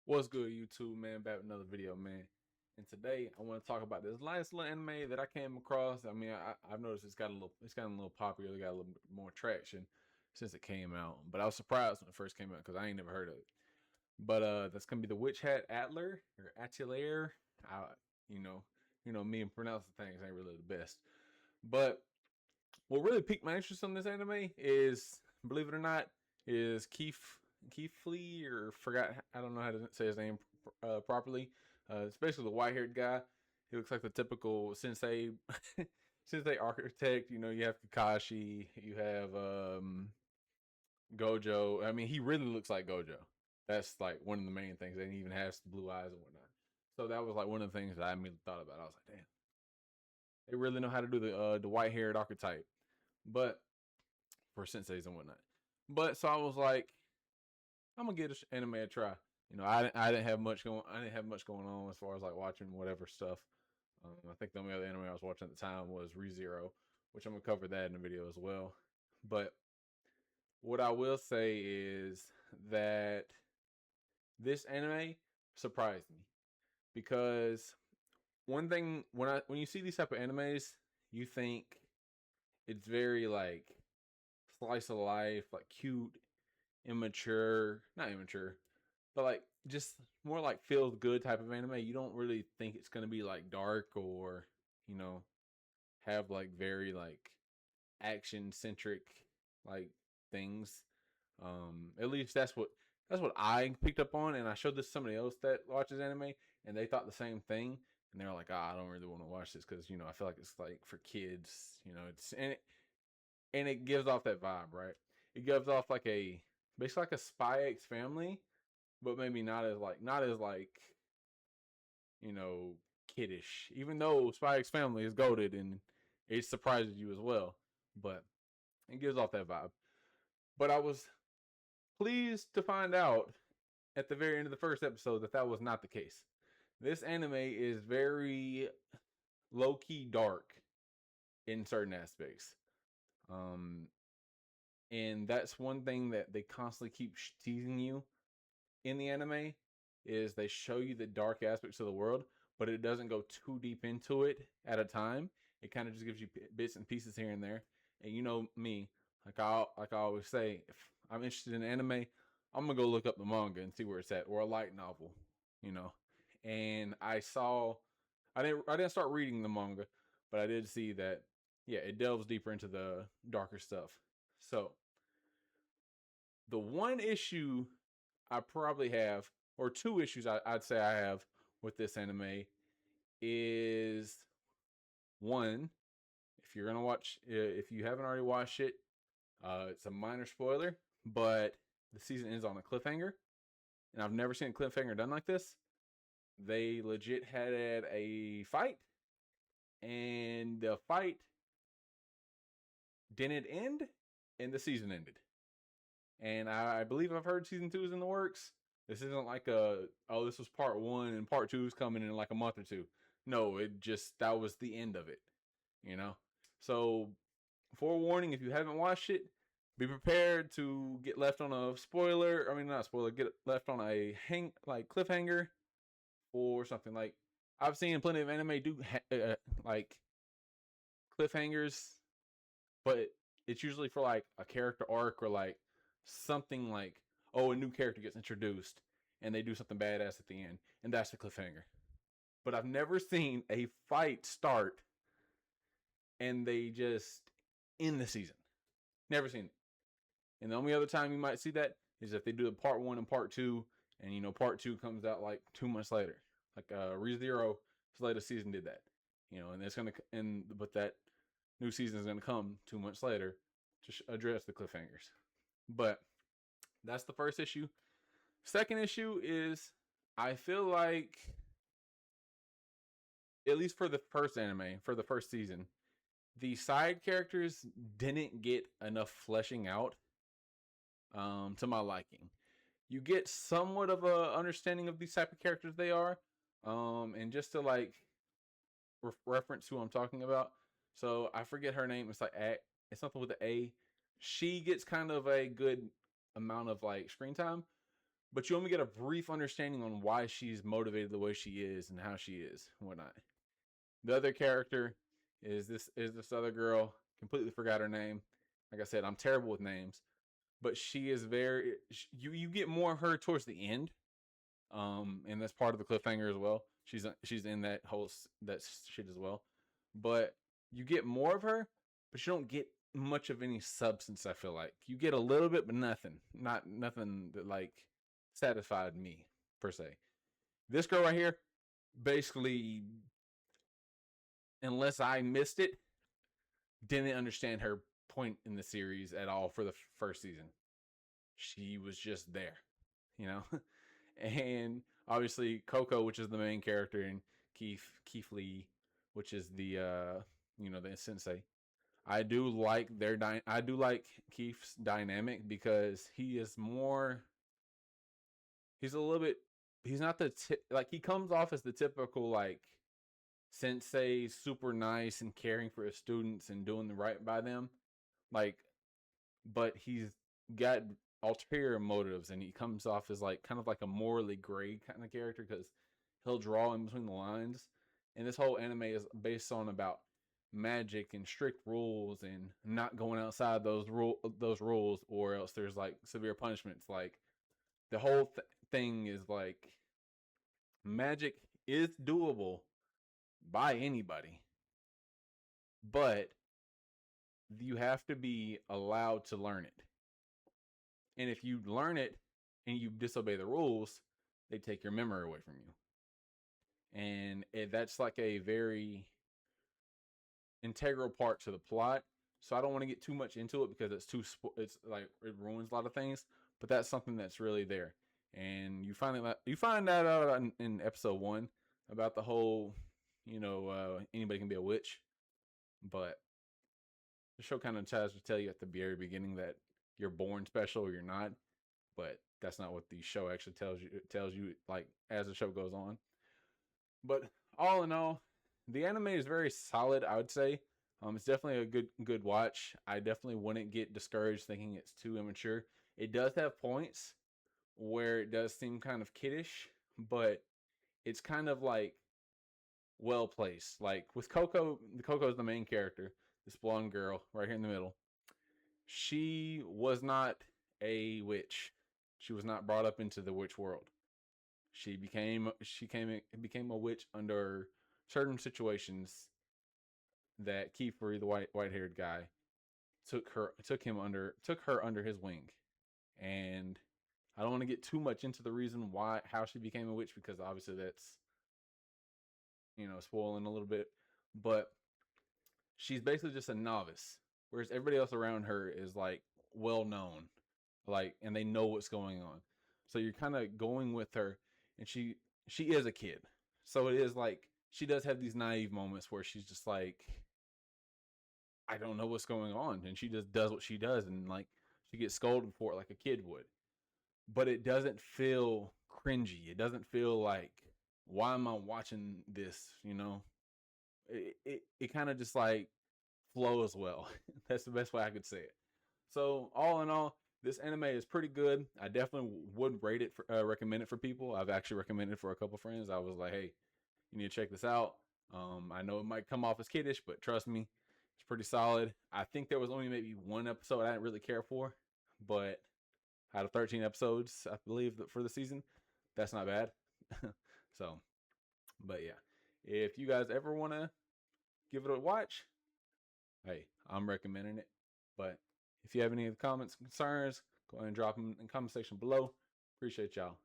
What's good, YouTube, man? Back with another video, man. And today I want to talk about this last little anime that I came across. I mean, I've noticed it's gotten a little popular, it got a little bit more traction since it came out. But I was surprised when it first came out because I ain't never heard of it. But that's gonna be the Witch Hat Atelier or Atelier. I, you know, me and pronouncing things ain't really the best. But what really piqued my interest in this anime is, believe it or not, is Qifrey or forgot. I don't know how to say his name properly. Especially the white-haired guy. He looks like the typical sensei sensei architect. You know, you have Kakashi, you have Gojo. I mean, he really looks like Gojo. That's like one of the main things. And he even has the blue eyes and whatnot. So that was like one of the things that I immediately thought about. I was like, damn, they really know how to do the white-haired archetype. But for senseis and whatnot. But so I was like, I'm gonna give this anime a try. You know, I didn't have much going. I didn't have much going on as far as like watching whatever stuff. I think the only other anime I was watching at the time was ReZero, which I'm gonna cover that in the video as well. But what I will say is that this anime surprised me because one thing when you see these type of animes, you think it's very like slice of life, like cute, immature, not immature, but like just more like feels good type of anime. You don't really think it's gonna be like dark or, you know, have like very like action centric like things. At least that's what I picked up on, and I showed this to somebody else that watches anime, and they thought the same thing. And they're like, I don't really want to watch this because I feel like it's like for kids. It's and it gives off that vibe, right? It gives off like a basically like a Spy X Family, but maybe not as you know kiddish. Even though Spy X Family is goated and it surprises you as well, but it gives off that vibe. But I was pleased to find out at the very end of the first episode that that was not the case. This anime is very low key dark in certain aspects. Um, and that's one thing that they constantly keep teasing you in the anime is they show you the dark aspects of the world, but it doesn't go too deep into it at a time. It kind of just gives you bits and pieces here and there. And you know me, like I always say, if I'm interested in anime, I'm gonna go look up the manga and see where it's at, or a light novel, you know. And I didn't start reading the manga, but I did see that yeah, it delves deeper into the darker stuff. So the one issue I probably have, or two issues I'd say I have with this anime is one, if you haven't already watched it, it's a minor spoiler, but the season ends on a cliffhanger, and I've never seen a cliffhanger done like this. They legit had a fight, and the fight didn't end, and the season ended. And I believe I've heard season 2 is in the works. This isn't like this was part 1 and part 2 is coming in like a month or two. No, that was the end of it, you know? So, forewarning, if you haven't watched it, be prepared to get left on a spoiler. I mean, not spoiler, get left on a cliffhanger or something. Like, I've seen plenty of anime do like cliffhangers, but it's usually for like a character arc or like something like, oh, a new character gets introduced and they do something badass at the end, and that's the cliffhanger. But I've never seen a fight start and they just end the season. Never seen it. And the only other time you might see that is if they do a part 1 and part 2, and part 2 comes out like 2 months later. Like ReZero's latest season did that. And it's gonna but that new season is gonna come 2 months later to address the cliffhangers. But that's the first issue. Second issue is I feel like, at least for the first anime, for the first season, the side characters didn't get enough fleshing out to my liking. You get somewhat of a understanding of these type of characters they are, and just to like reference who I'm talking about. So I forget her name. It's something with the A. She gets kind of a good amount of like screen time, but you only get a brief understanding on why she's motivated the way she is and how she is and whatnot. The other character is this other girl. Completely forgot her name. Like I said, I'm terrible with names, but she is very. You get more of her towards the end, and that's part of the cliffhanger as well. She's in that whole that shit as well, but you get more of her, but you don't get much of any substance. I feel like you get a little bit, but nothing. Not nothing that like satisfied me per se. This girl right here, basically, unless I missed it, didn't understand her point in the series at all for the first season. She was just there, you know. And obviously Coco, which is the main character, and Qifrey, which is the the sensei. I do like I do like Keith's dynamic because he is more. He's a little bit. He's not like he comes off as the typical like sensei, super nice and caring for his students and doing the right by them. Like, but he's got ulterior motives, and he comes off as like kind of like a morally gray kind of character because he'll draw in between the lines. And this whole anime is based on about magic and strict rules and not going outside those rules, or else there's like severe punishments. Like the whole thing is like magic is doable by anybody, but you have to be allowed to learn it. And if you learn it and you disobey the rules, they take your memory away from you. And that's like a very integral part to the plot. So I don't want to get too much into it because it's like it ruins a lot of things. But that's something that's really there. And you find that out in episode 1 about the whole, anybody can be a witch. But the show kind of tries to tell you at the very beginning that you're born special or you're not, but that's not what the show actually tells you. It tells you like as the show goes on. But all in all, the anime is very solid, I would say. It's definitely a good watch. I definitely wouldn't get discouraged thinking it's too immature. It does have points where it does seem kind of kiddish, but it's kind of like well placed. Like with Coco is the main character, this blonde girl right here in the middle. She was not a witch. She was not brought up into the witch world. She became a witch under certain situations that Qifrey, the white haired guy, took her under his wing. And I don't want to get too much into the reason how she became a witch, because obviously that's spoiling a little bit, but she's basically just a novice, whereas everybody else around her is like well known, like, and they know what's going on. So you're kind of going with her, and she is a kid, so it is like she does have these naive moments where she's just like, I don't know what's going on, and she just does what she does, and like she gets scolded for it like a kid would. But it doesn't feel cringy. It doesn't feel like, why am I watching this? It kind of just like flows well. That's the best way I could say it. So all in all, this anime is pretty good. I definitely would rate it recommend it for people. I've actually recommended it for a couple friends. I was like, hey, you need to check this out. I know it might come off as kiddish, but trust me, it's pretty solid. I think there was only maybe one episode I didn't really care for, but out of 13 episodes, I believe, for the season, that's not bad. So, but yeah, if you guys ever want to give it a watch, hey, I'm recommending it. But if you have any comments, concerns, go ahead and drop them in the comment section below. Appreciate y'all.